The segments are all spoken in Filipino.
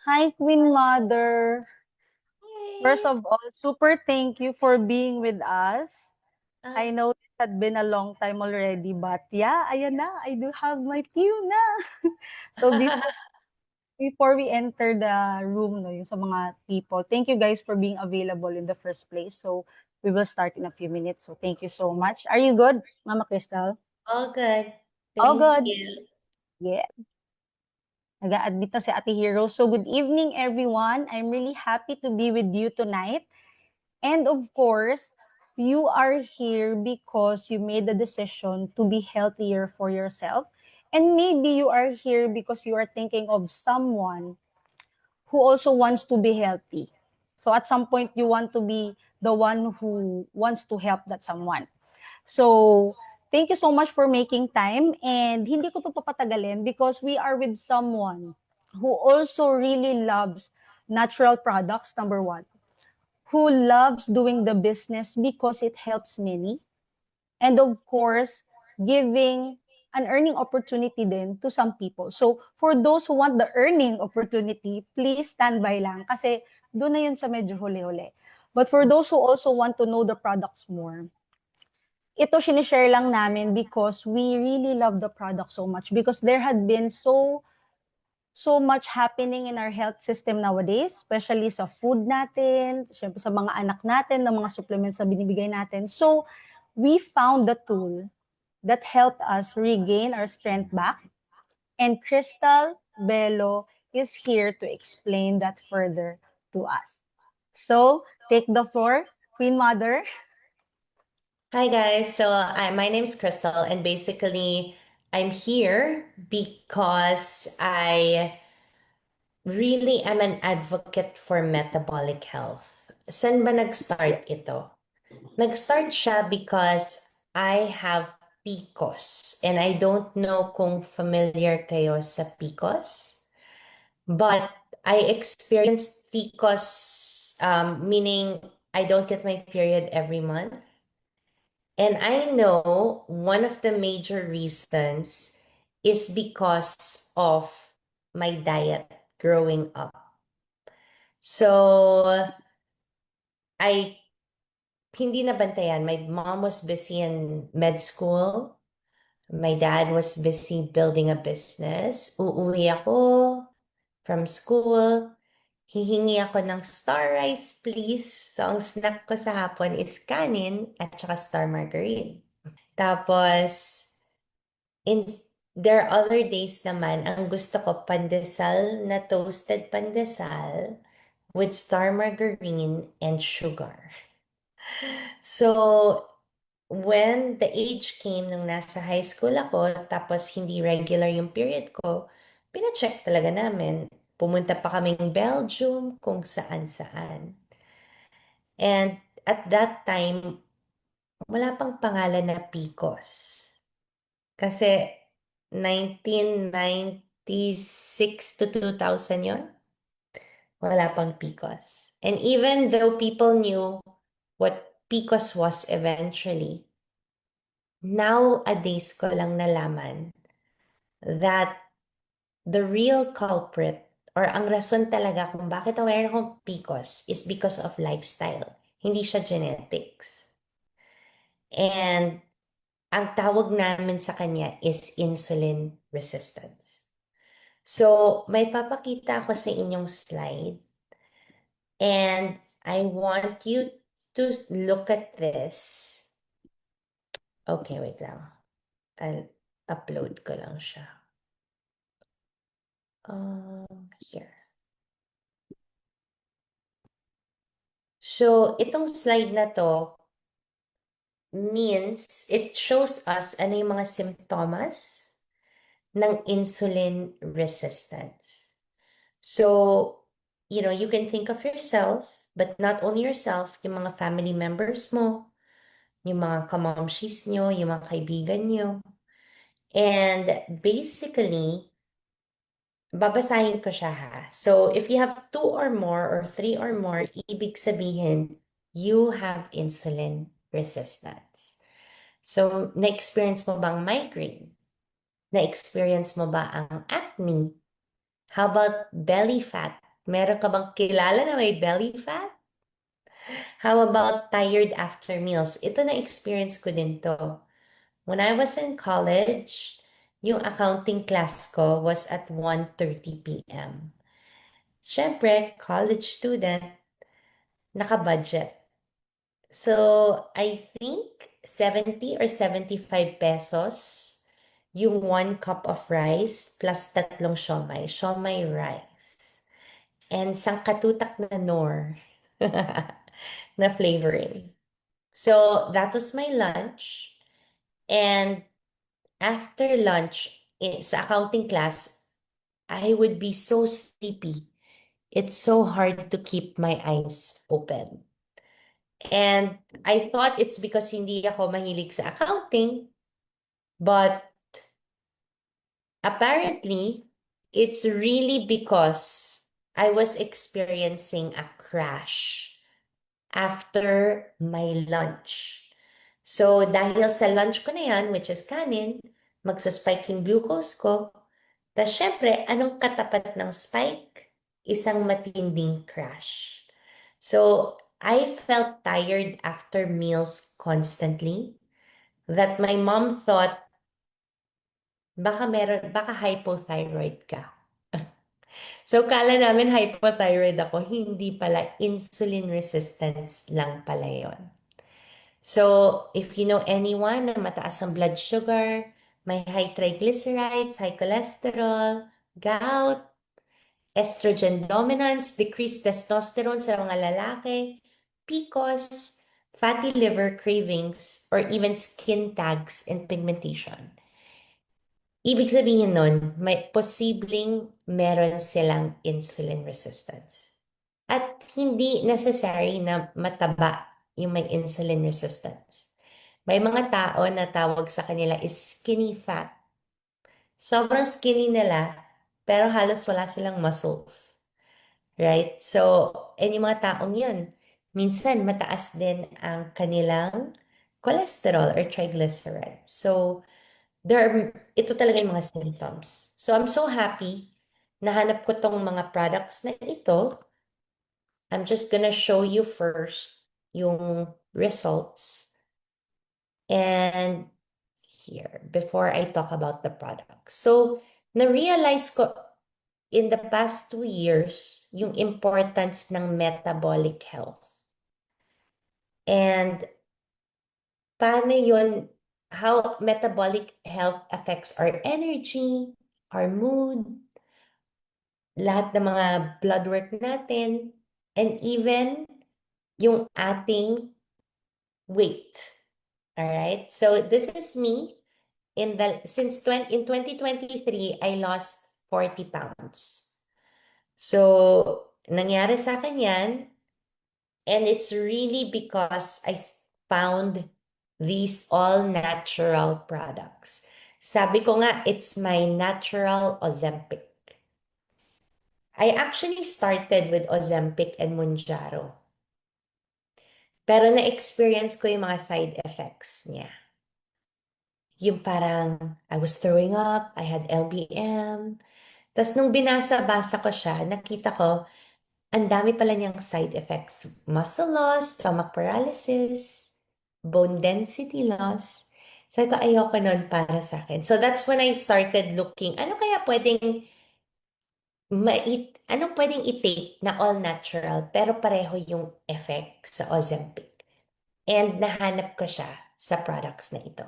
Hi, Queen Mother. First Hey. of all, super thank you for being with us. Uh, I know it had been a long time already, but yeah, ayan na. I do have my tuna. So before we enter the room, no, yung sa mga people, thank you guys for being available in the first place. So we will start in a few minutes. So thank you so much. Are you good, Mama Crystal? all good. All Thank good. you. Yeah. Nag-a-admit na si Ate Hero. So good evening, everyone. I'm really happy to be with you tonight. And of course, you are here because you made the decision to be healthier for yourself. And maybe you are here because you are thinking of someone who also wants to be healthy. So at some point, you want to be the one who wants to help that someone. So thank you so much for making time. And hindi ko to papatagalin because we are with someone who also really loves natural products, number one, who loves doing the business because it helps many. And of course, giving an earning opportunity din to some people. So for those who want the earning opportunity, please stand by lang kasi doon na yun sa medyo huli-huli. But for those who also want to know the products more, ito sinishare lang namin because we really love the product so much because there had been so much happening in our health system nowadays, especially sa food natin, syempre sa mga anak natin, ng mga supplements na binibigay natin. So, we found the tool that helped us regain our strength back. And Crystal Bello is here to explain that further to us. So, take the floor, Queen Mother. Hi guys. My name's Crystal, and basically I'm here because I really am an advocate for metabolic health. Saan ba nag-start ito? Nag-start siya because I have PCOS, and I don't know kung familiar kayo sa PCOS. But I experienced PCOS, meaning I don't get my period every month. And I know one of the major reasons is because of my diet growing up. So I hindi nabantayan. My mom was busy in med school. My dad was busy building a business. Uuwi ako from school. Hihingi ako ng star rice, please. So, ang snack ko sa hapon is kanin at saka star margarine. Tapos, in, there are other days naman, ang gusto ko pandesal na toasted pandesal with star margarine and sugar. So, when the age came nung nasa high school ako, tapos hindi regular yung period ko, pina-check talaga namin. Pumunta pa kaming Belgium, kung saan-saan. And at that time, wala pang pangalan na PCOS. Kasi 1996 to 2000 yon, wala pang PCOS. And even though people knew what PCOS was eventually, nowadays ko lang nalaman that the real culprit or ang rason talaga kung bakit aware akong PCOS is because of lifestyle. Hindi siya genetics. And ang tawag namin sa kanya is insulin resistance. So, may papakita ako sa inyong slide. And I want you to look at this. Okay, wait lang. I'll upload ko lang siya. Here. So, itong slide na to means it shows us ano yung mga simptomas ng insulin resistance. So, you can think of yourself, but not only yourself, yung mga family members mo, yung mga kamomshis nyo, yung mga kaibigan nyo. And basically, babasahin ko siya ha. So, if you have 2 or more or 3 or more, ibig sabihin, you have insulin resistance. So, na-experience mo bang migraine? Na-experience mo ba ang acne? How about belly fat? Meron ka bang kilala na may belly fat? How about tired after meals? Ito na experience ko din to. When I was in college, yung accounting class ko was at 1:30 p.m. Siyempre, college student, naka-budget. So, I think 70 or 75 pesos yung 1 cup of rice plus tatlong siomay. Siomay rice. And sangkatutak na nor na flavoring. So, that was my lunch. And after lunch, sa accounting class, I would be so sleepy. It's so hard to keep my eyes open. And I thought it's because hindi ako mahilig sa accounting, but apparently, it's really because I was experiencing a crash after my lunch. So, dahil sa lunch ko na yan, which is kanin, magsa-spike yung glucose ko. Tapos, syempre, anong katapat ng spike? Isang matinding crash. So, I felt tired after meals constantly that my mom thought, baka hypothyroid ka. So, kala namin hypothyroid ako, hindi pala, insulin resistance lang pala yon. So, if you know anyone na mataas ang blood sugar, may high triglycerides, high cholesterol, gout, estrogen dominance, decreased testosterone sa mga lalaki, PCOS, fatty liver cravings, or even skin tags and pigmentation. Ibig sabihin nun, may posibleng meron silang insulin resistance. At hindi necessary na mataba yung may insulin resistance. May mga tao na tawag sa kanila is skinny fat. Sobrang skinny nila, pero halos wala silang muscles. Right? So, yung mga taong yun, minsan mataas din ang kanilang cholesterol or triglycerides. So, ito talaga yung mga symptoms. So, I'm so happy nahanap ko tong mga products na ito. I'm just gonna show you first yung results. And here, before I talk about the product. So, na-realize ko in the past 2 years yung importance ng metabolic health. And paano yun, how metabolic health affects our energy, our mood, lahat ng mga blood work natin, and even yung ating weight. All right? So this is me. In 2023, I lost 40 pounds. So, nangyari sa akin yan, and it's really because I found these all-natural products. Sabi ko nga, it's my natural Ozempic. I actually started with Ozempic and Mounjaro. Pero na-experience ko yung mga side effects niya. Yung parang, I was throwing up, I had LBM. Tapos nung binasa-basa ko siya, nakita ko, ang dami pala niyang side effects. Muscle loss, stomach paralysis, bone density loss. Sabi ko, ayoko nun para sa akin. So that's when I started looking, anong pwedeng i-take na all natural, pero pareho yung effect sa Ozempic. And nahanap ko siya sa products na ito.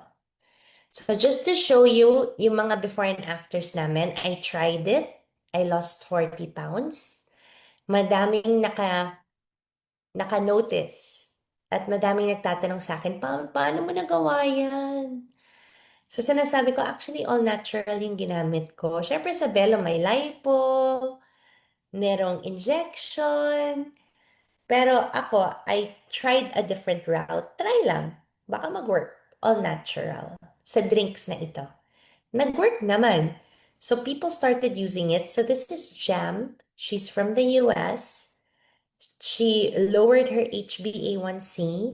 So just to show you yung mga before and afters namin, I tried it. I lost 40 pounds. Madaming naka-notice at madaming nagtatanong sa akin, paano mo nagawa yan? So sinasabi ko, actually all natural yung ginamit ko. Syempre sa Belo may lipo, merong injection. Pero ako, I tried a different route. Try lang. Baka mag-work. All natural. Sa drinks na ito. Nag-work naman. So people started using it. So this is Jam. She's from the US. She lowered her HbA1c.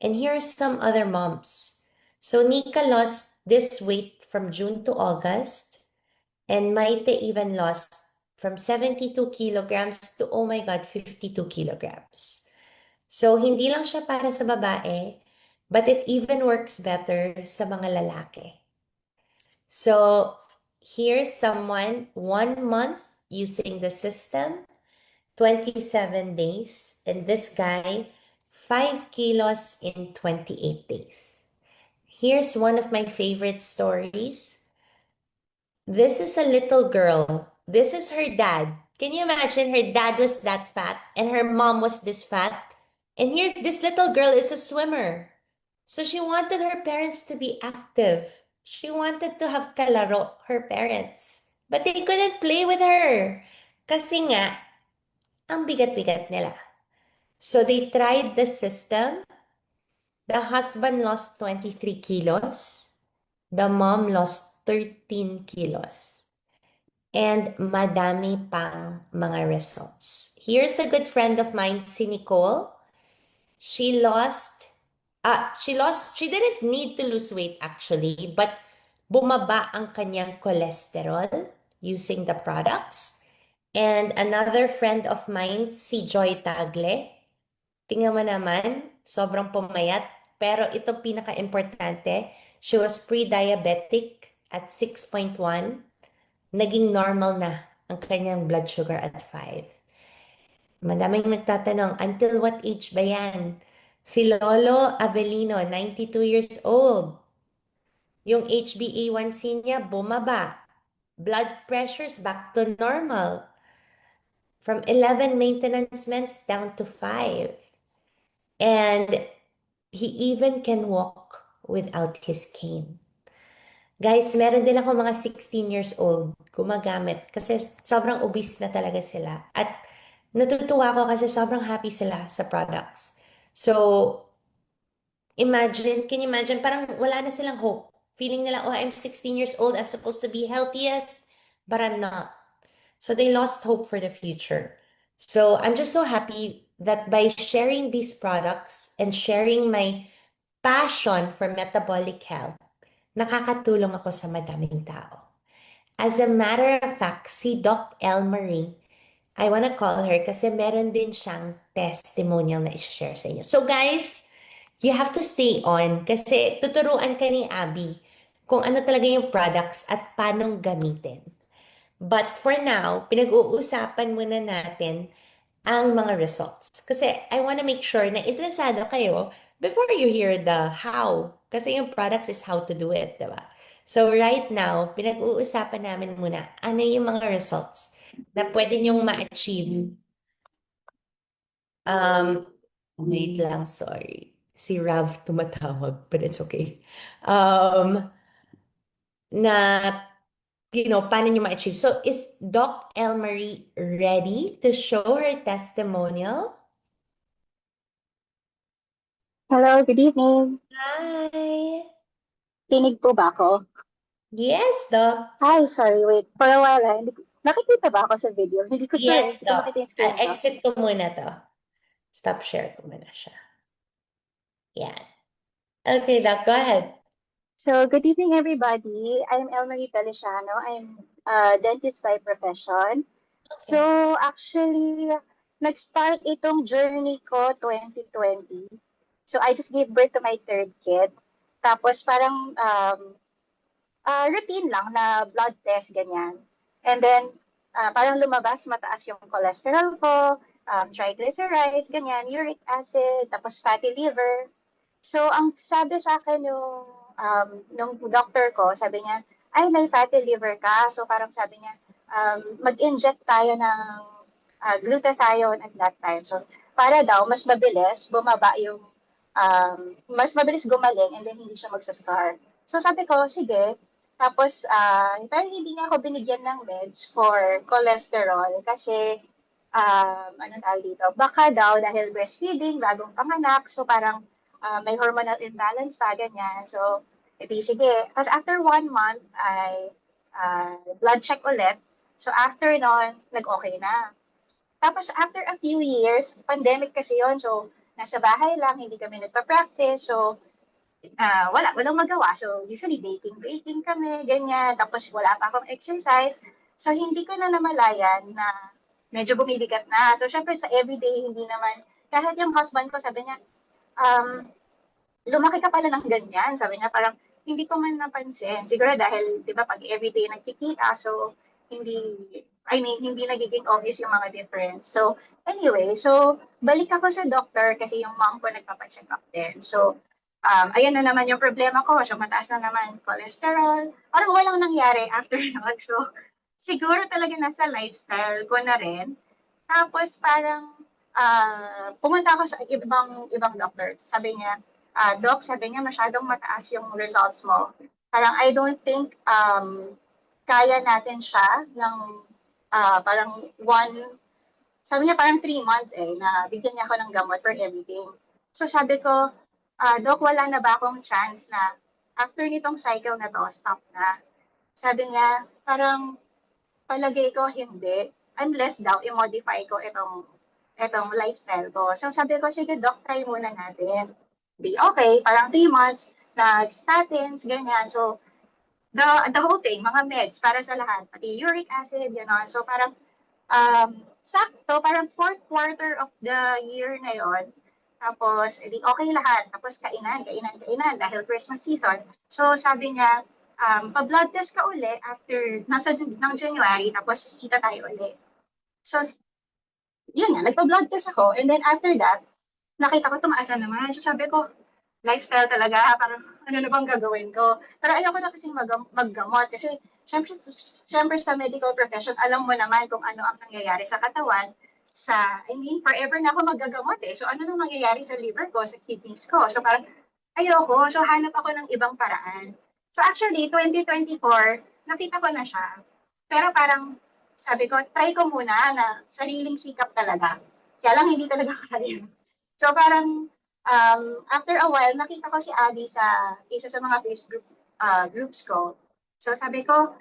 And here are some other moms. So Nika lost this weight from June to August. And Maite even lost from 72 kilograms to, oh my God, 52 kilograms. So, hindi lang siya para sa babae, but it even works better sa mga lalaki. So, here's someone 1 month using the system, 27 days, and this guy 5 kilos in 28 days. Here's one of my favorite stories. This is a little girl. This is her dad. Can you imagine her dad was that fat and her mom was this fat? And here, this little girl is a swimmer. So she wanted her parents to be active. She wanted to have kalaro, her parents. But they couldn't play with her. Kasi nga, ang bigat-bigat nila. So they tried the system. The husband lost 23 kilos. The mom lost 13 kilos. And madami pang mga results. Here's a good friend of mine, si Nicole. She didn't need to lose weight actually, but bumaba ang kanyang cholesterol using the products. And another friend of mine, si Joy Tagle, tingnan mo naman, sobrang pumayat. Pero itong pinaka-importante, she was pre-diabetic at 6.1. Naging normal na ang kanyang blood sugar at 5. Madaming nagtatanong, until what age ba yan? Si Lolo Avelino, 92 years old. Yung HbA1c niya bumaba. Blood pressure's back to normal. From 11 maintenance meds down to 5. And he even can walk without his cane. Guys, meron din ako mga 16 years old gumagamit kasi sobrang obese na talaga sila. At natutuwa ako kasi sobrang happy sila sa products. So, can you imagine, parang wala na silang hope. Feeling nila, oh, I'm 16 years old, I'm supposed to be healthiest, but I'm not. So they lost hope for the future. So I'm just so happy that by sharing these products and sharing my passion for metabolic health, nakakatulong ako sa madaming tao. As a matter of fact, si Doc Elmarie, I wanna call her kasi meron din siyang testimonial na i-share sa inyo. So guys, you have to stay on kasi tuturuan ka ni Abby kung ano talaga yung products at paano gamitin. But for now, pinag-uusapan muna natin ang mga results. Kasi I want to make sure na interesado kayo before you hear the how. Kasi yung products is how to do it, diba? So right now, pinag-uusapan namin muna ano yung mga results na pwede nyong ma-achieve. Wait lang, sorry. Si Rav tumatawag, but it's okay. Na paano nyo ma-achieve. So, is Doc Elmarie ready to show her testimonial? Hello, good evening. Hi! Tinig po ba ako? Yes, Doc. Hi, sorry, wait. For a while, nakikita ba ako sa video? Hindi ko sure Yes, kung Doc. makita yung screen ko. Exit ko muna to. Stop share ko muna siya. Yan. Okay, Doc, go ahead. So, good evening, everybody. I'm Elmarie Feliciano. I'm a dentist by profession. Okay. So, actually, nag-start itong journey ko 2020. So, I just gave birth to my third kid. Tapos, parang routine lang na blood test, ganyan. And then, parang lumabas, mataas yung cholesterol ko, triglycerides, ganyan, uric acid, tapos fatty liver. So, ang sabi sa akin nung doctor ko, sabi niya, ay, may fatty liver ka. So, parang sabi niya, mag-inject tayo ng glutathione at that time. So, para daw, mas mabilis gumaling and then hindi siya magsascar. So, sabi ko, sige. Tapos, pero hindi niya ako binigyan ng meds for cholesterol kasi, ano tawag dito, baka daw dahil breastfeeding, bagong panganak, so parang may hormonal imbalance pa, ganyan. So, edi sige. Tapos after 1 month, I blood check ulit. So, after nun, nag-okay na. Tapos after a few years, pandemic kasi yon, so nasa bahay lang, hindi kami nagpa-practice, so walang magawa. So usually baking kami, ganyan. Tapos wala pa akong exercise. So, hindi ko na namalayan na medyo bumibigat na. So, syempre sa everyday, hindi naman, kahit yung husband ko, sabi niya, um, lumaki ka pala ng ganyan. Sabi niya, parang, hindi ko man napansin. Siguro dahil, di ba, pag everyday nagkikita, so, hindi, I mean, hindi nagiging obvious yung mga difference. So, anyway, so, balik ako sa doctor kasi yung mom ko nagpapacheck up din. So, ayan na naman yung problema ko. So, mataas na naman cholesterol. Parang walang nangyari after nun. So, siguro talaga nasa lifestyle ko na rin. Tapos parang pumunta ako sa ibang doctor. Sabi niya, Doc, sabi niya masyadong mataas yung results mo. Parang I don't think kaya natin siya ng parang sabi niya parang 3 months na bigyan niya ako ng gamot for everything. So sabi ko, Doc, wala na ba akong chance na after nitong cycle na to, stop na? Sabi niya, parang palagay ko hindi. Unless daw, i-modify ko itong lifestyle ko. So sabi ko, sige doc, try muna natin. Di okay, parang 3 months, nag-statins, ganyan. So the whole thing, mga meds para sa lahat, pati uric acid, gano'n. So parang sakto, parang fourth quarter of the year na yon. Tapos, edi okay lahat. Tapos kainan dahil Christmas season. So sabi niya, pa-blood test ka uli after, ng January, tapos kita tayo uli. So, yun nga, nagpa-blood test ako. And then after that, nakita ko tumaas na naman. So sabi ko, lifestyle talaga, parang ano na bang gagawin ko. Pero ayoko na kasing maggamot kasi syempre sa medical profession, alam mo naman kung ano ang nangyayari sa katawan. I mean, forever na ako magagamot eh. So ano nang mangyayari sa liver ko, sa kidneys ko. So parang ayoko. So hanap ako ng ibang paraan. So actually, 2024, nakita ko na siya. Pero parang sabi ko, try ko muna na sariling sikap talaga. Kaya lang hindi talaga kaya. So parang after a while, nakita ko si Abby sa isa sa mga Facebook groups ko. So sabi ko,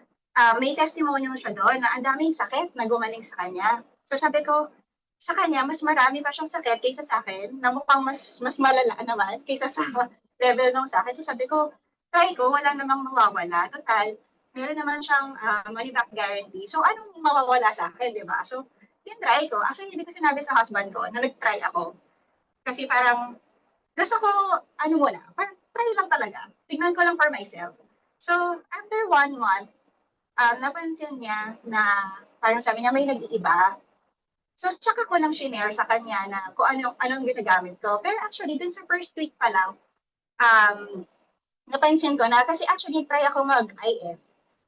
may testimonial siya doon na ang daming sakit na gumaling sa kanya. So sabi ko, sa kanya, mas marami pa siyang sakit kaysa sa akin, na mukhang mas malala naman kaysa sa level nung sa akin. So sabi ko, try ko, wala namang mawawala. Total, meron naman siyang money back guarantee. So anong mawawala sa akin, di ba? So, try ko. Actually, hindi ko sinabi sa husband ko na nag-try ako. Kasi parang, gusto ko, ano muna, parang try lang talaga. Tignan ko lang for myself. So, after 1 month, napansin niya na parang sabi niya may nag-iiba. So, tsaka ko lang shinare sa kanya na kung anong ginagamit ko. Pero actually, dun sa first week pa lang, um, napansin ko na, kasi actually, try ako mag-IF.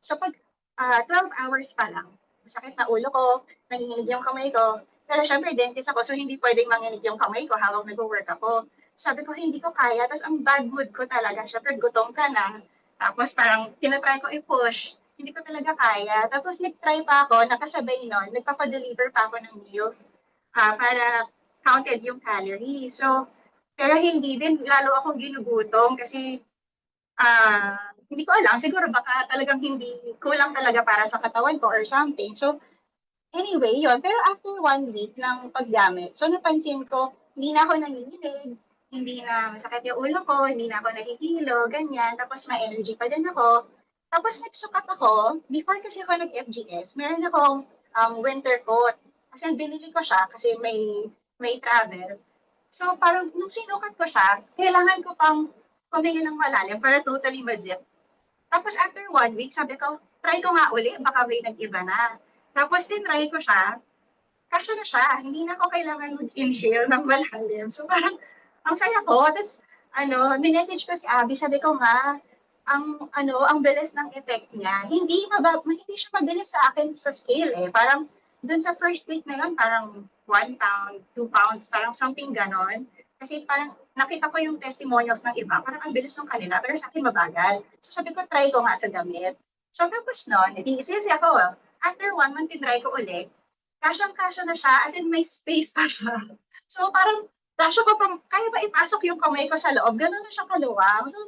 So, pag 12 hours pa lang, masakit na ulo ko, nanginginig yung kamay ko. Pero syempre, dentist ako, so hindi pwedeng manginig yung kamay ko habang nag-work ako. Sabi ko, hindi ko kaya. Tapos ang bad mood ko talaga. Syempre, gutom ka na. Tapos parang tinatry ko i-push. Hindi ko talaga kaya. Tapos nag-try pa ako, nakasabay nun, nagpapadeliver pa ako ng meals para counted yung calories. So, pero hindi din, lalo akong ginugutom kasi hindi ko alam, siguro baka talagang hindi kulang talaga para sa katawan ko or something. So, anyway, yun. Pero after 1 week ng paggamit, so napansin ko, hindi na ako nanginginig, hindi na masakit yung ulo ko, hindi na ako nahihilo, ganyan. Tapos may energy pa din ako. Tapos nagsukat ako, before kasi ako nag-FGS, meron akong winter coat. Kasi binili ko siya kasi may travel. So parang nung sinukat ko siya, kailangan ko pang huminga ng malalim para totally ma-zip. Tapos after 1 week, sabi ko, try ko nga uli, baka may nag-iba na. Tapos tinry ko siya, kasya na siya. Hindi na ako kailangan mag-inhale ng malalim. So parang, ang saya ko. Tapos, minessage ko si Abby, sabi ko nga, ang bilis ng effect niya. Hindi siya mabilis sa akin sa scale eh. Parang, dun sa first week na yun, parang 1 pound, 2 pounds, parang something ganon. Kasi parang nakita ko yung testimonials ng iba, parang ang bilis ng kanila, pero sa akin mabagal. So sabi ko, try ko nga sa damit. So tapos nun, edi isisi ako, after 1 month, tinry ko ulit, kasyang-kasya na siya, as in may space pa siya. So parang, kasya ko pang, kaya ba ipasok yung kamay ko sa loob? Ganun na siya kaluwang. So,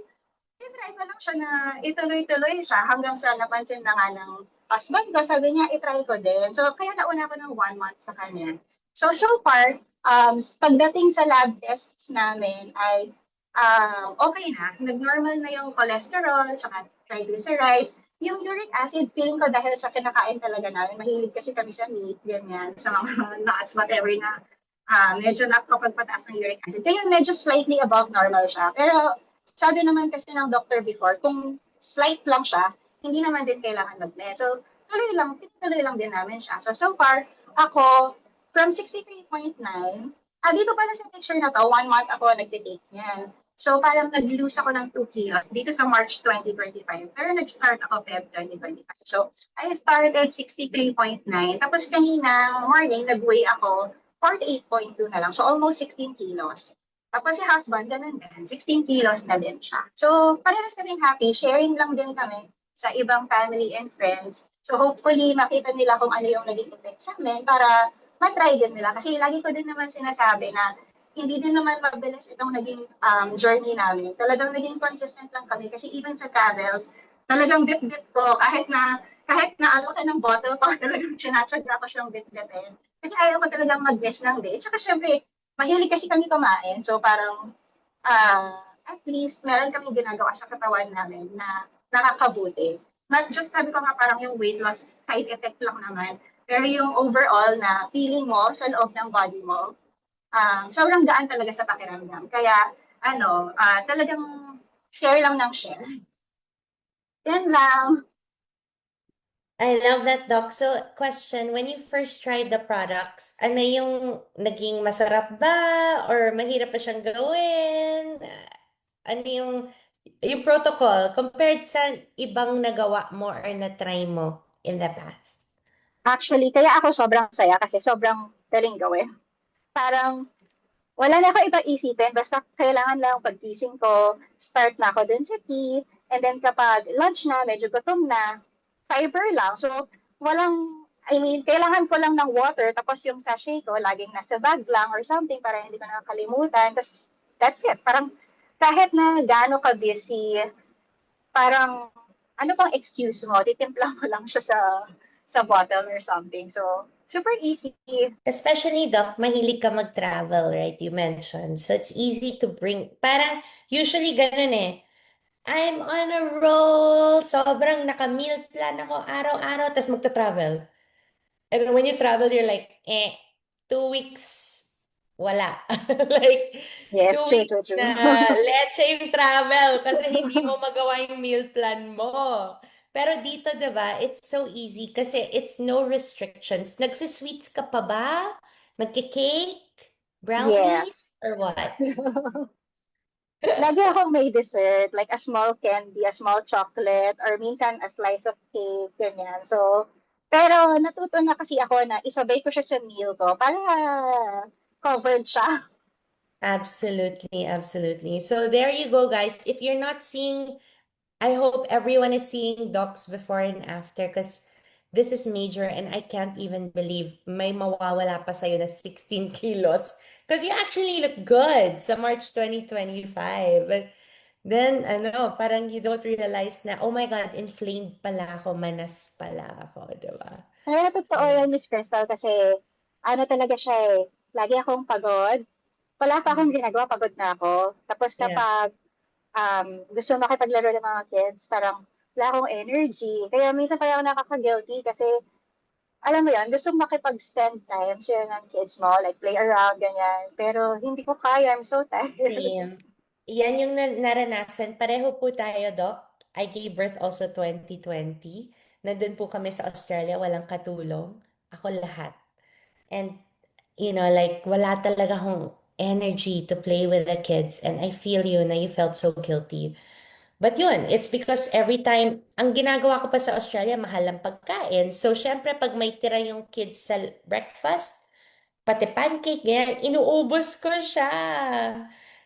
tinry ko lang siya na ituloy-tuloy siya hanggang sa napansin na nga ng husband ko, sabi niya, itry ko din. So, kaya nauna ko ng 1 month sa kanya. So far, pagdating sa lab tests namin ay okay na. Nag-normal na yung cholesterol, saka triglycerides. yung uric acid, feeling ko dahil sa kinakain talaga namin, mahilig kasi kami sa meat, ganyan, sa mga nuts, whatever na medyo nakakapagpataas ng uric acid. Kaya medyo slightly above normal siya. Pero sabi naman kasi ng doctor before, kung slight lang siya, hindi naman din kailangan mag-med. So, tinuloy lang din namin siya. So far, ako, from 63.9, dito pala sa picture na to, 1 month ako nagtitake niyan. So, parang nag-lose ako ng 2 kilos dito sa March 2025. Pero nag-start ako Feb 2025. So, I started 63.9. Tapos kanina morning, nag-weigh ako 48.2 na lang. So, almost 16 kilos. Tapos si husband, ganun din. 16 kilos na din siya. So, parehas kaming happy. Sharing lang din kami sa ibang family and friends. So, hopefully, makita nila kung ano yung naging effect sa amin para matry din nila. Kasi lagi ko din naman sinasabi na hindi din naman mabilis itong naging journey namin. Talagang naging consistent lang kami kasi even sa travels, talagang bit-bit ko kahit na ano ka ng bottle ko, talagang sinatsaga ko siyang bit-bitin. Kasi ayaw ko talagang mag-miss ng day. Tsaka syempre, mahilig kasi kami kumain. So parang at least meron kaming ginagawa sa katawan namin na nakakabuti. Not just sabi ko nga parang yung weight loss side effect lang naman. Pero yung overall na feeling mo sa loob ng body mo, sobrang gaan talaga sa pakiramdam. Kaya, talagang share lang ng share. Yan lang. I love that, Doc. So, question, when you first tried the products, ano yung naging masarap ba? Or mahirap pa siyang gawin? Ano yung protocol compared sa ibang nagawa mo or na-try mo in the past? Actually, kaya ako sobrang saya kasi sobrang galing gawin. Parang wala na ako ibang isipin. Basta kailangan lang paggising ko, start na ako dun sa tea. And then kapag lunch na, medyo gutom na, fiber lang. So, kailangan ko lang ng water. Tapos yung sachet ko, laging nasa bag lang or something para hindi ko nakakalimutan. Tapos, that's it. Parang kahit na gaano ka busy, parang ano pang excuse mo? Titimpla mo lang siya sa bottle or something. So, super easy. Especially, Doc, mahilig ka mag-travel, right? You mentioned. So, it's easy to bring, parang usually ganun eh. I'm on a roll. Sobrang naka-meal plan ako araw-araw, tapos magta-travel. And when you travel, you're like, 2 weeks, wala. Like, Yes, two true, true, weeks true. na leche yung travel kasi hindi mo magawa yung meal plan mo. Pero dito, diba, it's so easy kasi it's no restrictions. Nagsisweets ka pa ba? Magki-cake? Brownie? Yes. Or what? Lagi akong may dessert, like a small candy, a small chocolate, or minsan a slice of cake, ganyan. So, pero natuto na kasi ako na isabay ko siya sa meal ko para covered siya. Absolutely, absolutely. So there you go, guys. If you're not seeing, I hope everyone is seeing docs before and after because this is major and I can't even believe may mawawala pa sa'yo na 16 kilos because you actually look good sa March 2025. But then, parang you don't realize na, oh my God, inflamed pala ako, manas pala ako, diba? Pero totoo So, yan, Miss Crystal, kasi ano talaga siya eh. Lagi akong pagod. Wala pa akong ginagawa, pagod na ako. Tapos yeah. kapag gusto makipaglaro ng mga kids, parang wala akong energy. Kaya minsan parang ako nakaka-guilty kasi alam mo yan, gusto makipag-spend time sila ng kids mo, like play around, ganyan. Pero hindi ko kaya, I'm so tired. Same. Yan yung naranasan. Pareho po tayo, Doc. I gave birth also 2020. Nandun po kami sa Australia, walang katulong. Ako lahat. And, like, wala talaga akong energy to play with the kids. And I feel you na you felt so guilty. But yun, it's because every time, ang ginagawa ko pa sa Australia, mahal ang pagkain. So, syempre, pag may tira yung kids sa breakfast, pati pancake, ganyan, inuubos ko siya.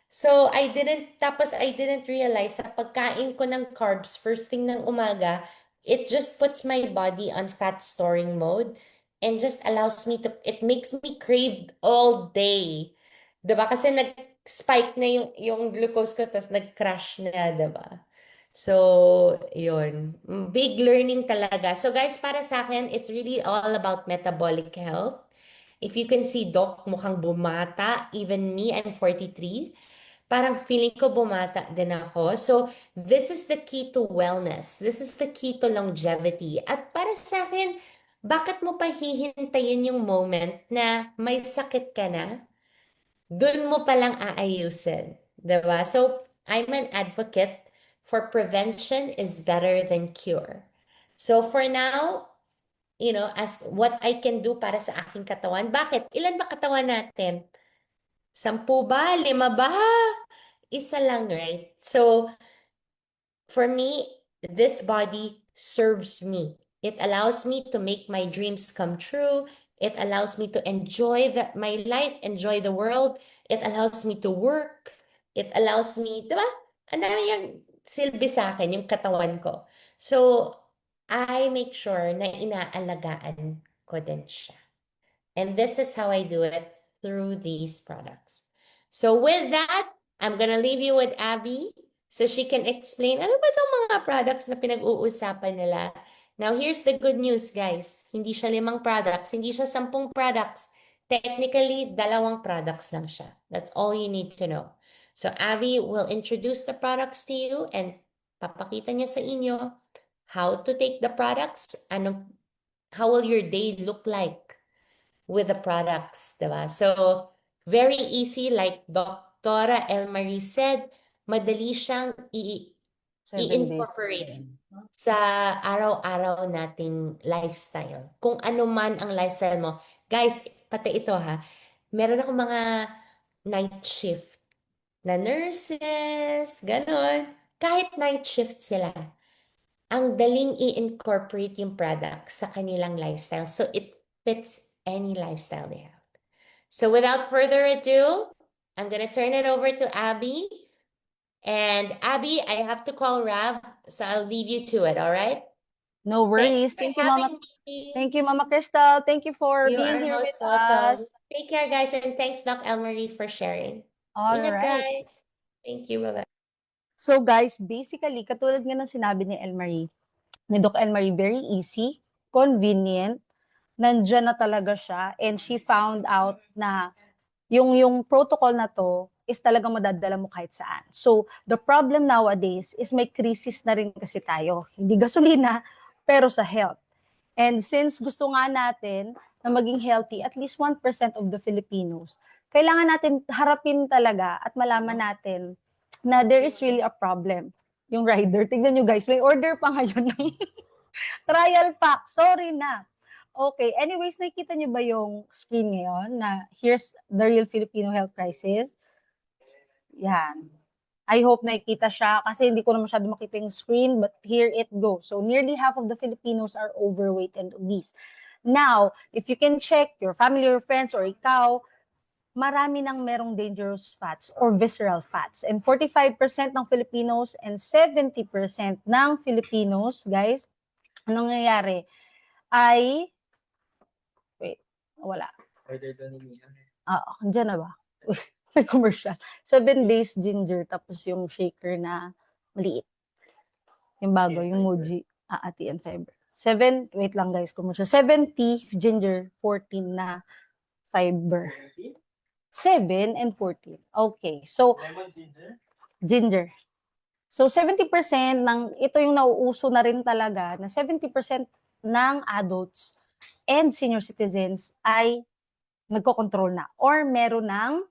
So, I didn't realize sa pagkain ko ng carbs first thing ng umaga, it just puts my body on fat storing mode and just it makes me crave all day. 'Di ba? Kasi nag-spike na yung glucose ko, tapos nag-crash na, 'di ba? So, yun. Big learning talaga. So, guys, para sa akin, it's really all about metabolic health. If you can see Doc, mukhang bumata. Even me, I'm 43. parang feeling ko bumata din ako. So, this is the key to wellness. This is the key to longevity. At para sa akin, bakit mo pa hihintayin yung moment na may sakit ka na? Doon mo palang aayusin. Diba? So, I'm an advocate for prevention is better than cure. So, for now, as what I can do para sa aking katawan. Bakit? Ilan ba katawan natin? 10 ba? 5 ba? Isa lang, right? So, for me, this body serves me. It allows me to make my dreams come true. It allows me to enjoy my life, enjoy the world. It allows me to work. It allows me, di ba? Ang dami yung silbi sa akin, yung katawan ko. So, I make sure na inaalagaan ko din siya. And this is how I do it through these products. So with that, I'm gonna leave you with Abby so she can explain ano ba itong mga products na pinag-uusapan nila. Now, here's the good news, guys. Hindi siya 5 products, hindi siya 10 products. Technically, 2 products lang siya. That's all you need to know. So Abby will introduce the products to you and papakita niya sa inyo how to take the products, how will your day look like with the products, diba? So, very easy, like Dr. Elmarie said, madali siyang 7 days. i-incorporate sa araw-araw nating lifestyle. Kung ano man ang lifestyle mo. Guys, pati ito ha, meron ako mga night shift na nurses, ganon. Kahit night shift sila, ang daling i-incorporate yung product sa kanilang lifestyle. So, it fits any lifestyle they have. So, without further ado, I'm going to turn it over to Abby. And Abby, I have to call Rav, so I'll leave you to it, all right? No worries. Thanks Thank for you, Mama. having me. Thank you, Mama Crystal. Thank you for You being are here most with welcome. us. Take care, guys, and thanks, Doc Elmarie, for sharing. All Ingat, right. guys. Thank you. Bye-bye. So guys, basically, katulad nga ng sinabi ni Doc Elmarie, very easy, convenient, nandyan na talaga siya, and she found out na yung protocol na to is talagang madadala mo kahit saan. So, the problem nowadays is may crisis na rin kasi tayo. Hindi gasolina, pero sa health. And since gusto nga natin na maging healthy, at least 1% of the Filipinos, kailangan natin harapin talaga at malaman natin na there is really a problem. Yung rider, tignan nyo guys, may order pa ngayon ng trial pack. Sorry na. Okay, anyways, nakikita nyo ba yung screen ngayon na here's the real Filipino health crisis? Yan. I hope nakikita siya kasi hindi ko na masyado makita yung screen, but here it goes. So nearly half of the Filipinos are overweight and obese. Now, if you can check your family or friends or ikaw, marami nang merong dangerous fats or visceral fats. And 45% ng Filipinos and 70% ng Filipinos, guys, anong nangyayari? Wait, wala. Andyan na ba? May commercial. 7 days ginger, tapos yung shaker na maliit. Yung bago, yung Muji, tea and fiber. 7, wait lang guys, commercial. 7 tea, ginger, 14 na fiber. 7 and 14. Okay, so, ginger. So, 70% ng, ito yung nauuso na rin talaga, na 70% ng adults and senior citizens ay nagko-control na or meron ng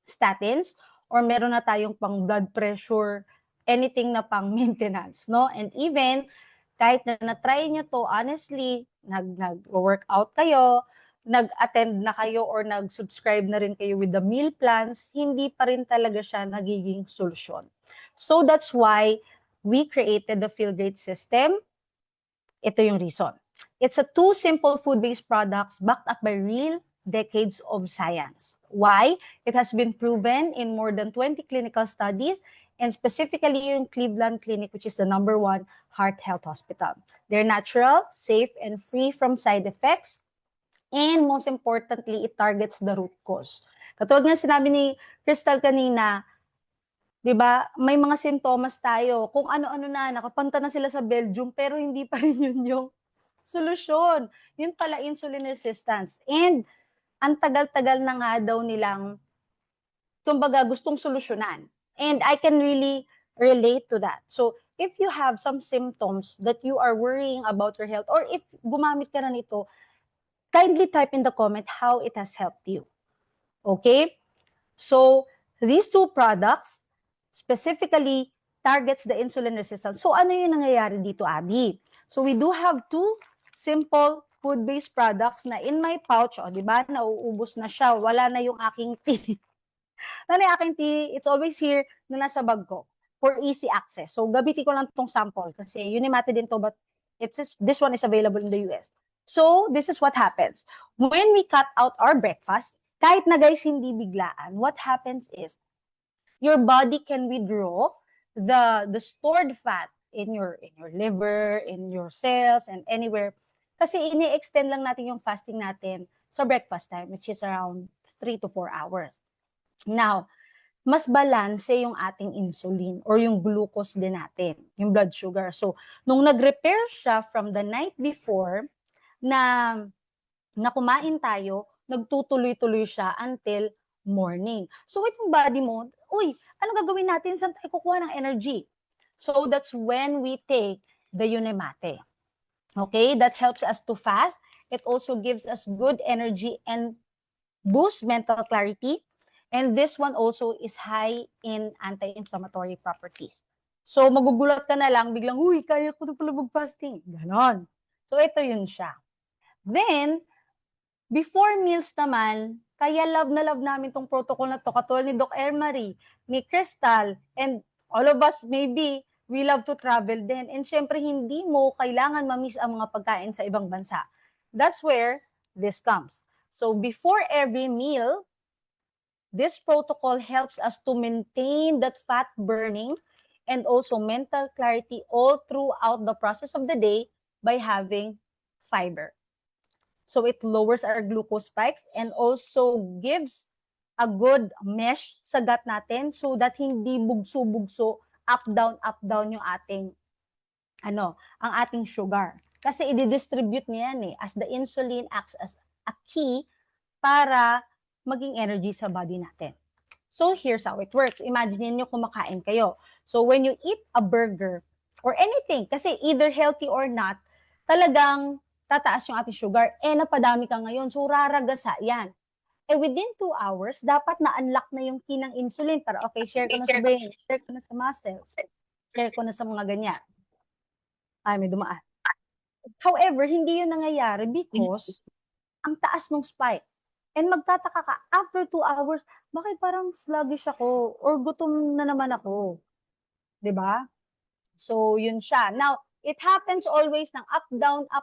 statins or meron na tayong pang blood pressure, anything na pang maintenance, no? And even kahit na na-try nyo to, honestly, nag-workout kayo, nag-attend na kayo or nag-subscribe na rin kayo with the meal plans, hindi pa rin talaga siya nagiging solusyon. So that's why we created the Feel Great system. Ito yung reason. It's a 2 simple food-based products backed up by real decades of science. Why? It has been proven in more than 20 clinical studies and specifically in Cleveland Clinic, which is the #1 heart health hospital. They're natural, safe, and free from side effects. And most importantly, it targets the root cause. Katulad nga sinabi ni Crystal kanina, di ba, may mga sintomas tayo. Kung ano-ano na, nakapunta na sila sa Belgium, pero hindi pa rin yun yung solusyon. Yun pala, insulin resistance. And ang tagal-tagal na nga daw nilang kumbaga, gustong solusyonan. And I can really relate to that. So, if you have some symptoms that you are worrying about your health, or if gumamit ka na nito, kindly type in the comment how it has helped you. Okay? So, these two products specifically targets the insulin resistance. So, ano yung nangyayari dito, Abby? So, we do have two simple food-based products na in my pouch, di ba? Nauubos na siya. Wala na yung aking tea. Wala na yung aking tea. It's always here na nasa bag ko for easy access. So, gamitin ko lang itong sample kasi Unimate din to, but this one is available in the US. So, this is what happens. When we cut out our breakfast, kahit na guys hindi biglaan, what happens is your body can withdraw the stored fat in your liver, in your cells, and anywhere. Kasi ini-extend lang natin yung fasting natin sa breakfast time, which is around 3 to 4 hours. Now, mas balanse yung ating insulin or yung glucose din natin, yung blood sugar. So, nung nag-repair siya from the night before na kumain tayo, nagtutuloy-tuloy siya until morning. So, itong body mo, uy, ano gagawin natin? Saan tayo kukuha ng energy? So, that's when we take the Unimate. Okay? That helps us to fast. It also gives us good energy and boosts mental clarity. And this one also is high in anti-inflammatory properties. So, magugulat ka na lang, biglang, uy, kaya ko na pala mag-fasting. Ganon. So, ito yun siya. Then, before meals naman, kaya love na love namin tong protocol na to, katulad ni Doc Marie, ni Crystal, and all of us maybe, we love to travel din. And syempre, hindi mo kailangan mamiss ang mga pagkain sa ibang bansa. That's where this comes. So, before every meal, this protocol helps us to maintain that fat burning and also mental clarity all throughout the process of the day by having fiber. So it lowers our glucose spikes and also gives a good mesh sa gut natin so that hindi bugso-bugso, up down yung ating ang ating sugar. Kasi i-distribute niya yan as the insulin acts as a key para maging energy sa body natin. So here's how it works. Imagine niyo kumakain kayo. So when you eat a burger or anything, kasi either healthy or not, talagang tataas yung ating sugar. Napadami ka ngayon, so raragasa yan. Within 2 hours, dapat na-unlock na yung kinang insulin para okay, share ko na sa brain, share ko na sa muscles, share ko na sa mga ganyan. Ay, may dumaan. However, hindi yun nangyayari because ang taas ng spike. And magtataka ka, after 2 hours, bakit parang sluggish ako or gutom na naman ako? 'Di ba? So, yun siya. Now, it happens always ng up,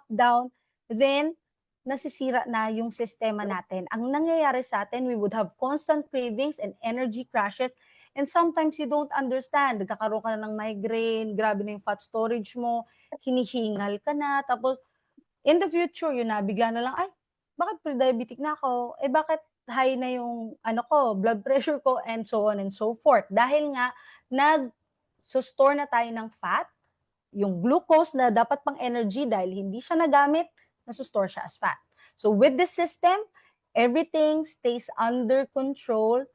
down, then nasisira na yung sistema natin. Ang nangyayari sa atin, we would have constant cravings and energy crashes, and sometimes you don't understand. Nagkakaroon ka na ng migraine, grabe na yung fat storage mo, hinihingal ka na, tapos in the future, yun na, bigla na lang, ay, bakit pre-diabetic na ako? Bakit high na yung blood pressure ko, and so on and so forth. Dahil nga, nag-store na tayo ng fat, yung glucose na dapat pang energy dahil hindi siya nagamit, nasustor siya as fat. So with this system, everything stays under control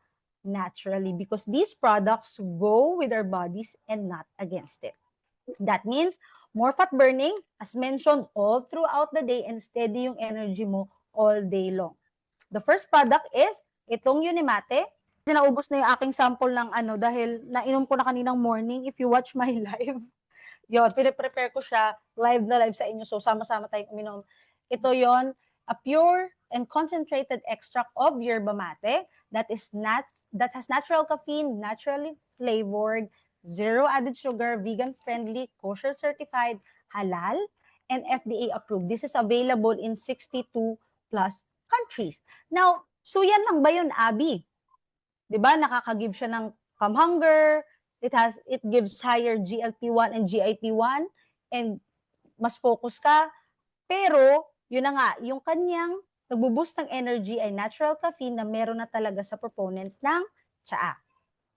naturally because these products go with our bodies and not against it. That means more fat burning, as mentioned, all throughout the day and steady yung energy mo all day long. The first product is itong Unimate. Naubos na yung aking sample ng dahil nainom ko na kaninang morning. If you watch my live, yun, piniprepare ko siya live na live sa inyo. So, sama-sama tayong uminom. Ito yon, a pure and concentrated extract of yerba mate that has natural caffeine, naturally flavored, zero added sugar, vegan-friendly, kosher-certified, halal, and FDA approved. This is available in 62 plus countries. Now, so yan lang ba yun, Abby? 'Di ba? Nakaka-give siya ng calm hunger, it gives higher GLP-1 and GIP-1 and mas focus ka. Pero, yun na nga, yung kanyang nagbo-boost ng energy ay natural caffeine na meron na talaga sa proponent ng tsaa.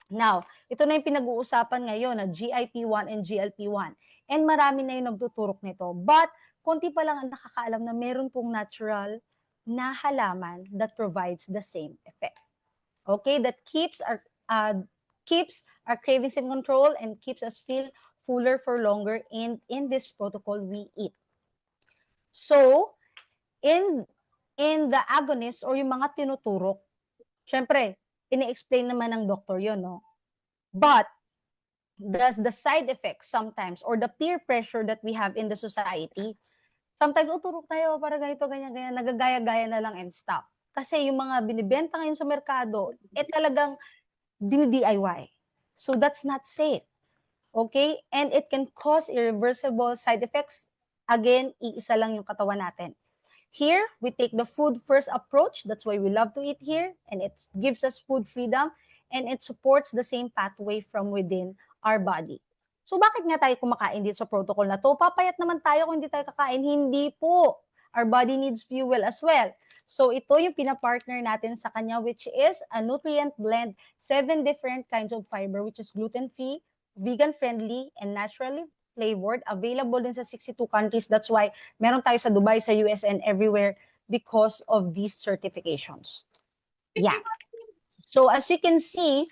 Now, ito na yung pinag-uusapan ngayon na GIP-1 and GLP-1. And marami na yung nagtuturok nito. But, konti pa lang ang nakakaalam na meron pong natural na halaman that provides the same effect. Okay, that keeps our cravings in control and keeps us feel fuller for longer. And in this protocol, we eat. So, in the agonist or yung mga tinuturok, syempre, ini-explain naman ng doctor yun, no? But, the side effects sometimes or the peer pressure that we have in the society, sometimes uturok tayo para ganito, ganyan, ganyan, nagagaya-gaya na lang and stop. Kasi yung mga binibenta ngayon sa merkado, talagang DIY. So that's not safe. Okay? And it can cause irreversible side effects. Again, iisa lang yung katawan natin. Here, we take the food first approach. That's why we love to eat here. And it gives us food freedom. And it supports the same pathway from within our body. So bakit nga tayo kumakain dito sa protocol na to? Papayat naman tayo kung hindi tayo kakain. Hindi po. Our body needs fuel as well. So ito yung pinapartner natin sa kanya, which is a nutrient blend, 7 different kinds of fiber, which is gluten-free, vegan-friendly, and naturally flavored. Available din sa 62 countries. That's why meron tayo sa Dubai, sa US, and everywhere because of these certifications. Yeah. So as you can see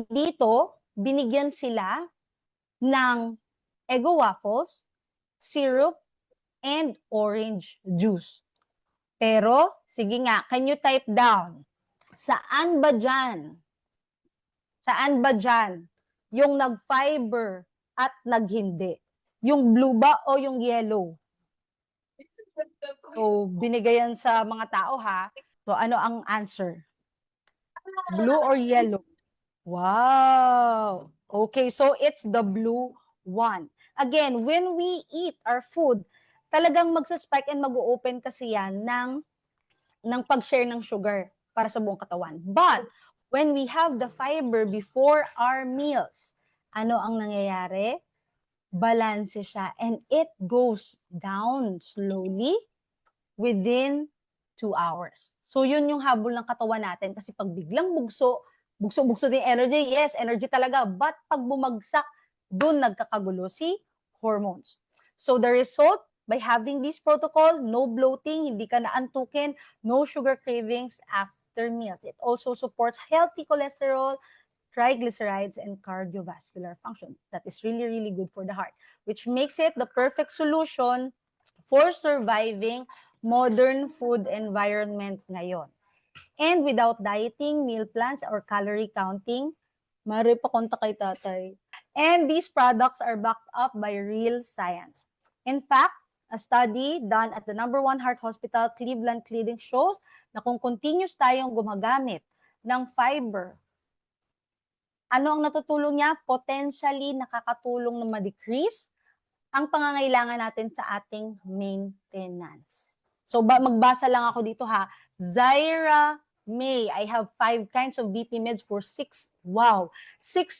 dito, binigyan sila ng Eggo waffles, syrup, and orange juice. Pero, sige nga, can you type down? Saan ba dyan? Saan ba dyan yung nag-fiber at nag-hindi? Yung blue ba o yung yellow? So, binigayan sa mga tao ha. So, ano ang answer? Blue or yellow? Wow! Okay, so it's the blue one. Again, when we eat our food, talagang magsa-spike and mag-open kasi yan ng pag-share ng sugar para sa buong katawan. But, when we have the fiber before our meals, ano ang nangyayari? Balanse siya and it goes down slowly within 2 hours. So, yun yung habol ng katawan natin kasi pag biglang bugso din energy, yes, energy talaga, but pag bumagsak, dun nagkakagulo si hormones. So, the result, by having this protocol, no bloating, hindi ka naantukin, no sugar cravings after meals. It also supports healthy cholesterol, triglycerides, and cardiovascular function. That is really, really good for the heart, which makes it the perfect solution for surviving modern food environment ngayon. And without dieting, meal plans, or calorie counting, maaari pa kontak kay tatay. And these products are backed up by real science. In fact, a study done at the #1 heart hospital, Cleveland Clinic, shows na kung continuous tayong gumagamit ng fiber, ano ang natutulong niya? Potentially nakakatulong na ma-decrease ang pangangailangan natin sa ating maintenance. So, magbasa lang ako dito ha. Zaira May, I have 5 kinds of BP meds for 6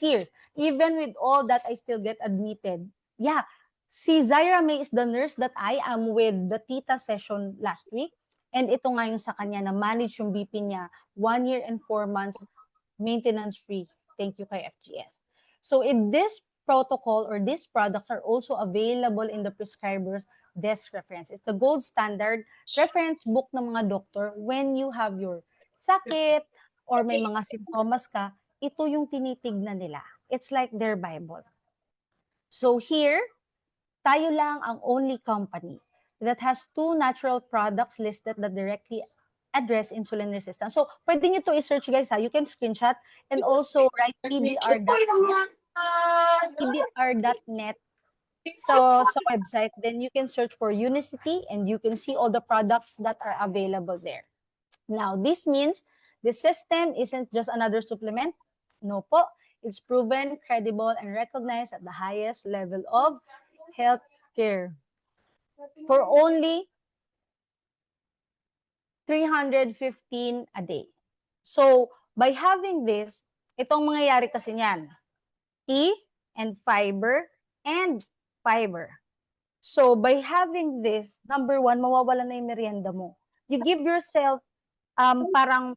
years. Even with all that, I still get admitted. Yeah, si Zaira May is the nurse that I am with the Tita session last week. And ito nga yung sa kanya na manage yung BP niya 1 year and 4 months maintenance free. Thank you kay FGS. So in this protocol or these products are also available in the prescriber's desk reference. It's the gold standard reference book ng mga doctor when you have your sakit or may mga sintomas ka, ito yung tinitignan nila. It's like their Bible. So here, tayo lang ang only company that has 2 natural products listed that directly address insulin resistance. So, pwede nyo to i-search guys ha. You can screenshot and also write pdr.net so sa website. Then you can search for Unicity and you can see all the products that are available there. Now, this means the system isn't just another supplement. No po. It's proven, credible, and recognized at the highest level of healthcare. For only 315 a day. So, by having this, itong mangyayari kasi niyan, tea and fiber. So, by having this, number 1, mawawala na yung merienda mo. You give yourself parang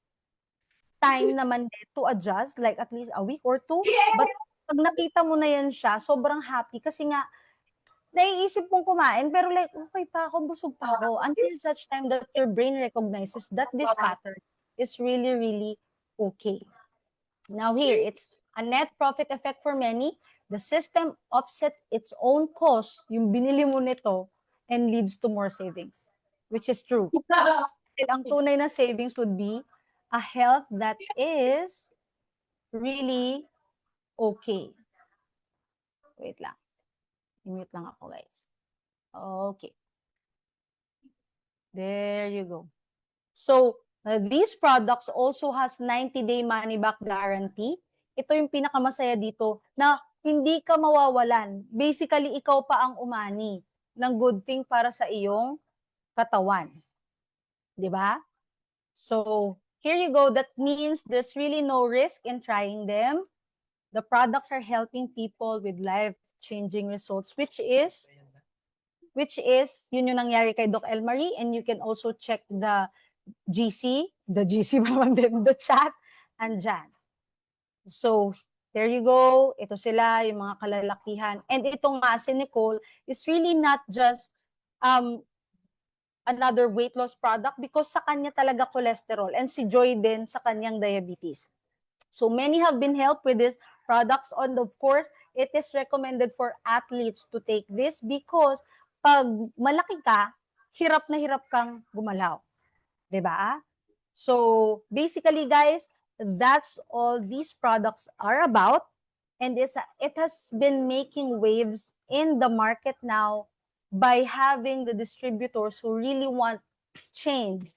time naman to adjust, like at least a week or 2. But pag nakita mo na yan siya, sobrang happy kasi nga, naiisip mong kumain, pero like, okay pa ako, busog pa ako. Until such time that your brain recognizes that this pattern is really, really okay. Now here, it's a net profit effect for many. The system offset its own cost, yung binili mo nito, and leads to more savings, which is true. And ang tunay na savings would be a health that is really okay. Wait lang. I-mute lang ako, guys. Okay. There you go. So, these products also has 90-day money-back guarantee. Ito yung pinakamasaya dito na hindi ka mawawalan. Basically, ikaw pa ang umani ng good thing para sa iyong katawan. Di ba? So, here you go. That means there's really no risk in trying them. The products are helping people with life-changing results, which is yun yung nangyari kay Doc Elmarie, and you can also check the GC pa naman din, the chat, andyan. So, there you go. Ito sila, yung mga kalalakihan. And ito nga, si Nicole is really not just another weight loss product because sa kanya talaga cholesterol, and si Joy din sa kanyang diabetes. So, many have been helped with these products, and of course, it is recommended for athletes to take this because pag malaki ka, hirap na hirap kang gumalaw. Diba? So, basically, guys, that's all these products are about. And it has been making waves in the market now by having the distributors who really want change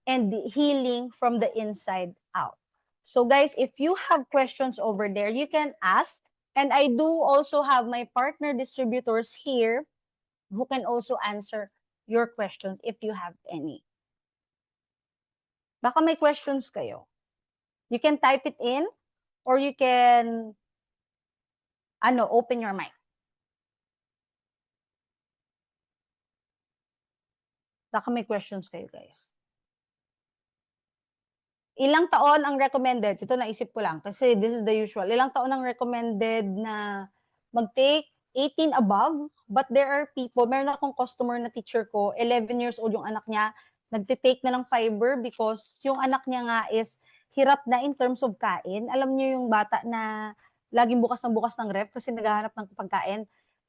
and healing from the inside out. So, guys, if you have questions over there, you can ask. And I do also have my partner distributors here who can also answer your questions if you have any. Baka may questions kayo. You can type it in or you can open your mic. Baka may questions kayo, guys. Ilang taon ang recommended? Ito naisip ko lang kasi this is the usual. Ilang taon ang recommended na mag-take 18 above, but there are people, meron akong customer na teacher ko, 11 years old yung anak niya, nagtitake na ng fiber because yung anak niya nga is hirap na in terms of kain. Alam niyo yung bata na laging bukas ng ref kasi naghahanap ng pagkain.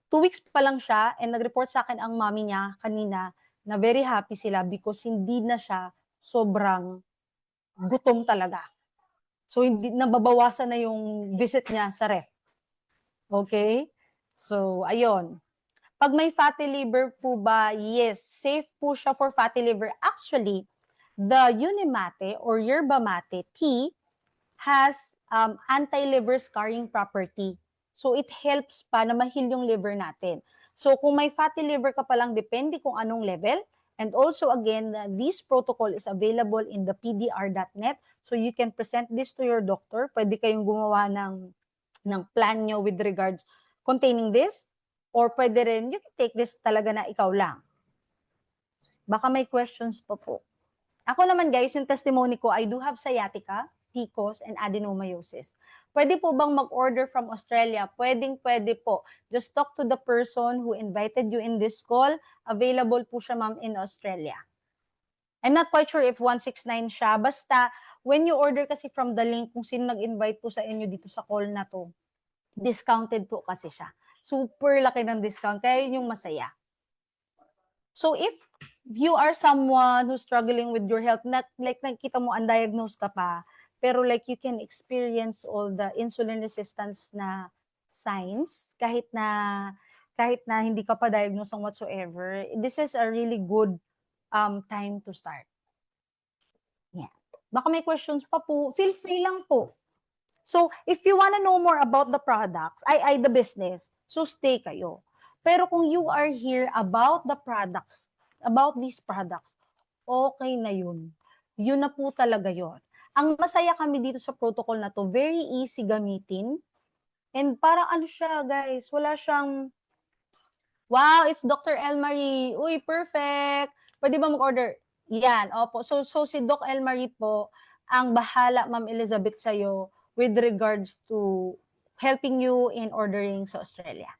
2 weeks pa lang siya and nag-report sa akin ang mommy niya kanina na very happy sila because hindi na siya sobrang gutom talaga. So, hindi nababawasan na yung visit niya sa ref. Okay? So, ayun. Pag may fatty liver po ba, yes, safe po siya for fatty liver. Actually, the Unimate or Yerba Mate tea has anti-liver scarring property. So, it helps pa na mahil yung liver natin. So, kung may fatty liver ka palang, depende kung anong level. And also, again, this protocol is available in the pdr.net. So, you can present this to your doctor. Pwede kayong gumawa ng plan nyo with regards containing this. Or pwede rin, you can take this talaga na ikaw lang. Baka may questions pa po. Ako naman, guys, yung testimony ko, I do have sciatica, PCOS, and adenomyosis. Pwede po bang mag-order from Australia? Pwede po. Just talk to the person who invited you in this call. Available po siya, ma'am, in Australia. I'm not quite sure if 169 siya. Basta, when you order kasi from the link, kung sino nag-invite po sa inyo dito sa call na to, discounted po kasi siya. Super laki ng discount. Kaya yun yung masaya. So, if you are someone who's struggling with your health, like nakikita mo, undiagnosed ka pa, pero like you can experience all the insulin resistance na signs kahit na hindi ka pa diagnosed on whatsoever, this is a really good time to start. Yeah. Baka may questions pa po, feel free lang po. So, if you want to know more about the products, the business, so stay kayo. Pero kung you are here about the products, about these products, okay na yun. Yun na po talaga yun. Ang masaya kami dito sa protocol na to, very easy gamitin. And parang ano siya, guys, wala siyang, wow, it's Dr. Elmarie. Uy, perfect. Pwede ba mag-order? Yan, opo. So si Doc Elmarie po, ang bahala, Ma'am Elizabeth, sa'yo with regards to helping you in ordering sa Australia.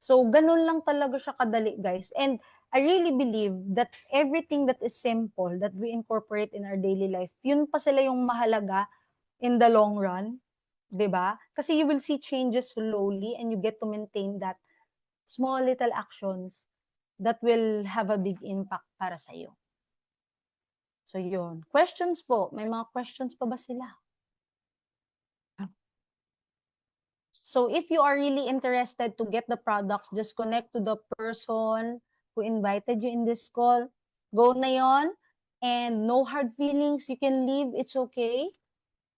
So, ganun lang talaga siya kadali, guys. And I really believe that everything that is simple, that we incorporate in our daily life, yun pa sila yung mahalaga in the long run, 'di ba? Kasi you will see changes slowly and you get to maintain that small little actions that will have a big impact para sa iyo. So yun. Questions po. May mga questions pa ba sila? So if you are really interested to get the products, just connect to the person who invited you in this call. Go na yon. And no hard feelings. You can leave. It's okay.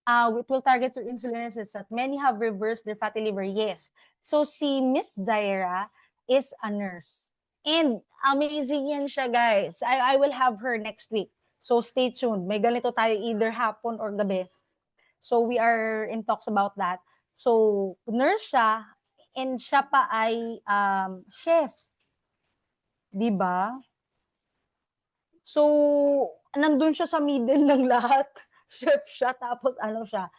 It will target your insulin resistance. Many have reversed their fatty liver. Yes. So si Miss Zaira is a nurse. And amazing yan siya, guys. I will have her next week. So stay tuned. May ganito tayo either hapon or gabi. So we are in talks about that. So nurse siya and siya pa ay chef. 'Di ba? So nandun siya sa middle ng lahat. Chef siya tapos ano siya,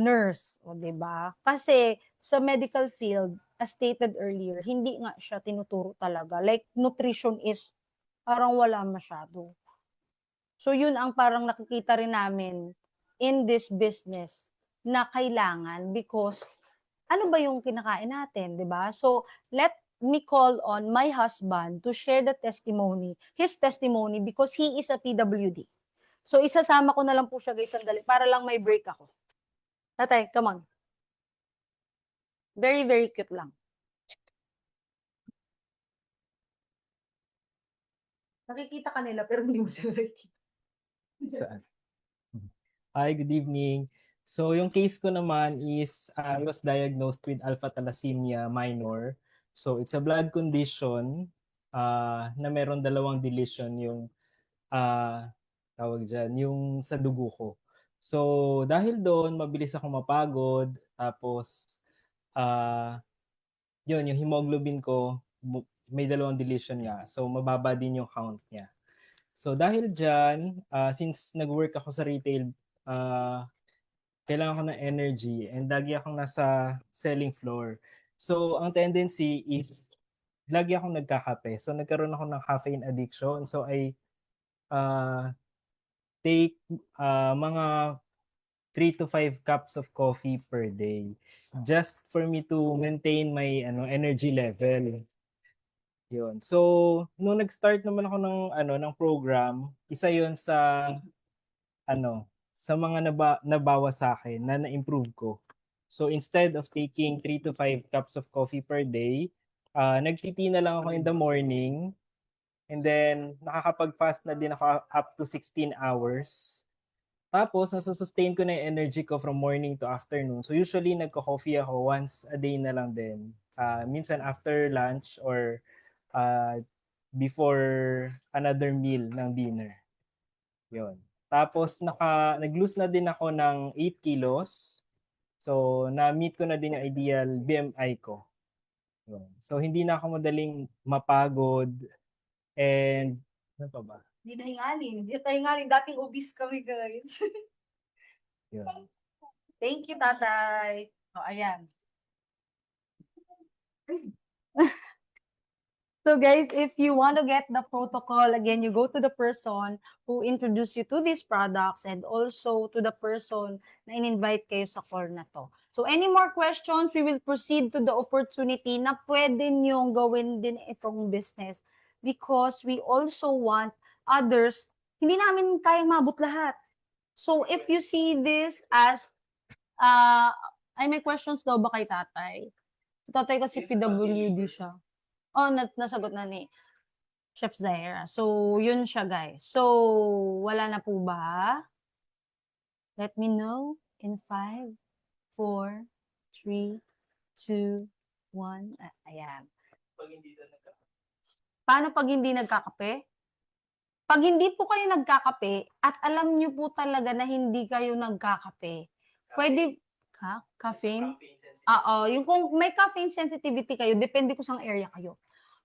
nurse, o 'di ba? Kasi sa medical field, as stated earlier, hindi nga siya tinuturo talaga. Like nutrition is parang wala masyado. So yun ang parang nakikita rin namin in this business na kailangan because ano ba yung kinakain natin, 'di ba? So let me call on my husband to share the testimony, his testimony because he is a PWD. So isasama ko na lang po siya guys sandali para lang may break ako. Tatay, come on. Very, very cute lang. Nakikita ka nila pero hindi mo sila nakikita. Saan? Hi, good evening. So, yung case ko naman is I was diagnosed with alpha thalassemia minor. So, it's a blood condition na meron dalawang deletion yung tawag dyan, yung sa dugo ko. So, dahil doon, mabilis akong mapagod. Tapos, yun, yung hemoglobin ko, may dalawang deletion nga. So, mababa din yung count niya. So dahil dyan, since nag-work ako sa retail, kailangan ko ng energy and lagi akong nasa selling floor. So ang tendency is lagi akong nagkakape. So nagkaroon ako ng caffeine addiction. So I take mga 3 to 5 cups of coffee per day just for me to maintain my energy level. Yun. So, nung nag-start naman ako ng program, isa 'yon sa sa mga nabawa sa akin na na-improve ko. So, instead of taking 3 to 5 cups of coffee per day, nagti-tea na lang ako in the morning and then nakakapag-fast na din ako up to 16 hours. Tapos, nasusustain ko na yung energy ko from morning to afternoon. So, usually, nagko-coffee ako once a day na lang din. Minsan after lunch or before another meal ng dinner. Yun. Tapos nag-lose na din ako ng 8 kilos. So na-meet ko na din yung ideal BMI ko. Yun. So hindi na ako madaling mapagod and ano pa ba? Hindi na hingalin. Hindi na hingalin. Dating obese kami, guys. Yun. Thank you, tatay. O, ayan. So guys, if you want to get the protocol, again, you go to the person who introduced you to these products and also to the person na in-invite kayo sa call na to. So any more questions, we will proceed to the opportunity na pwede niyong gawin din itong business because we also want others, hindi namin kayang mabot lahat. So if you see this as, ay may questions daw ba kay tatay? Si tatay kasi PWD siya. Oh, nasagot na ni Chef Zaira. So, yun siya, guys. So, wala na po ba? Let me know in 5, 4, 3, 2, 1. Ayan. Paano pag hindi nagkakape? Pag hindi po kayo nagkakape at alam nyo po talaga na hindi kayo nagkakape, pwede, caffeine? Oo, yung kung may caffeine sensitivity kayo, depende kung saan area kayo.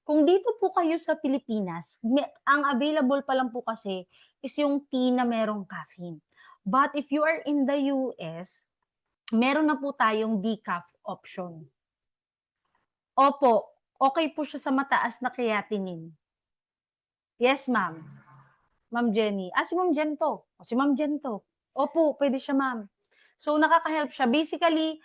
Kung dito po kayo sa Pilipinas, ang available pa lang po kasi is yung tea na merong caffeine. But if you are in the US, meron na po tayong decaf option. Opo, okay po siya sa mataas na creatinine. Yes, ma'am. Ma'am Jenny. Si Ma'am Jen to. Si Ma'am Jen to. Opo, pwede siya, ma'am. So, nakaka-help siya. Basically,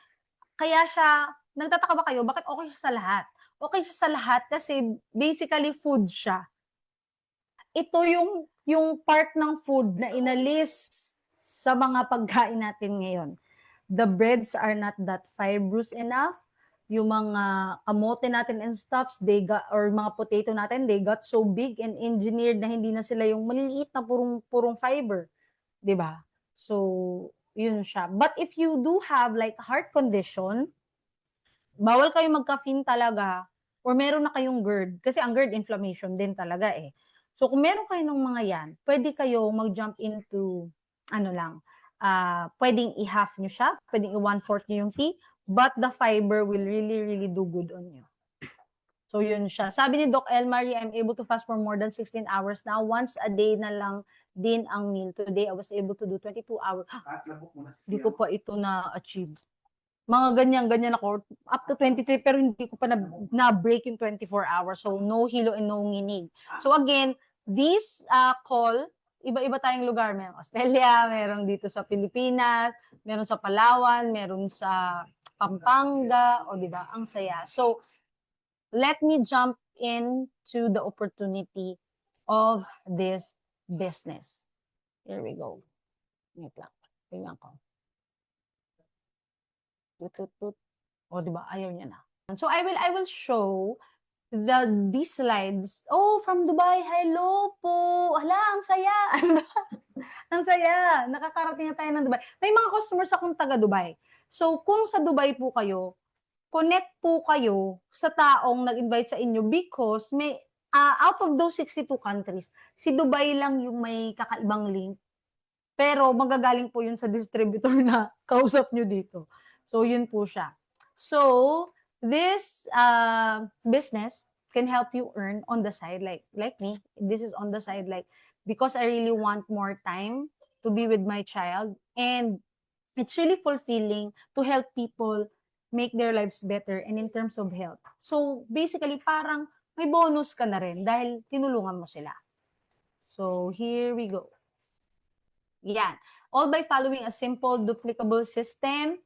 kaya siya, nagtataka ba kayo, bakit okay siya sa lahat? Okay siya sa lahat kasi basically food siya. Ito yung part ng food na inalis sa mga pagkain natin ngayon. The breads are not that fibrous enough. Yung mga kamote natin and stuffs, or mga potato natin, they got so big and engineered na hindi na sila yung maliliit na purong fiber. 'Di ba? So, yun siya. But if you do have like heart condition, bawal kayo mag-caffeine talaga or meron na kayong GERD. Kasi ang GERD, inflammation din talaga eh. So, kung meron kayo ng mga yan, pwede kayo mag-jump into, pwedeng i-half nyo siya, pwedeng i-1/4 nyo yung tea, but the fiber will really, really do good on you. So, yun siya. Sabi ni Doc Elmarie, I'm able to fast for more than 16 hours now. Once a day na lang din ang meal. Today, I was able to do 22 hours. Hindi ko pa ito na-achieve. Mga ganyan ako. Up to 23, pero hindi ko pa na-break yung 24 hours. So, no hilo and no nginig. So, again, this call, iba-iba tayong lugar. Meron Australia, meron dito sa Pilipinas, meron sa Palawan, meron sa Pampanga, o di ba? Ang saya. So, let me jump into the opportunity of this business. Here we go. Wait lang. Tingnan ko. Tut. O, di ba? Ayaw niya na. So, I will show these slides. Oh, from Dubai. Hello po. Hala, ang saya. Ang saya. Nakakarating na tayo ng Dubai. May mga customers akong taga Dubai. So, kung sa Dubai po kayo, connect po kayo sa taong nag-invite sa inyo because may out of those 62 countries, si Dubai lang yung may kakaibang link. Pero magagaling po yun sa distributor na kausap nyo dito. So, yun po siya. So, this business can help you earn on the side, like me. This is on the side, like, because I really want more time to be with my child. And it's really fulfilling to help people make their lives better and in terms of health. So, basically, parang may bonus ka na rin dahil tinulungan mo sila. So, here we go. Yan. All by following a simple, duplicable system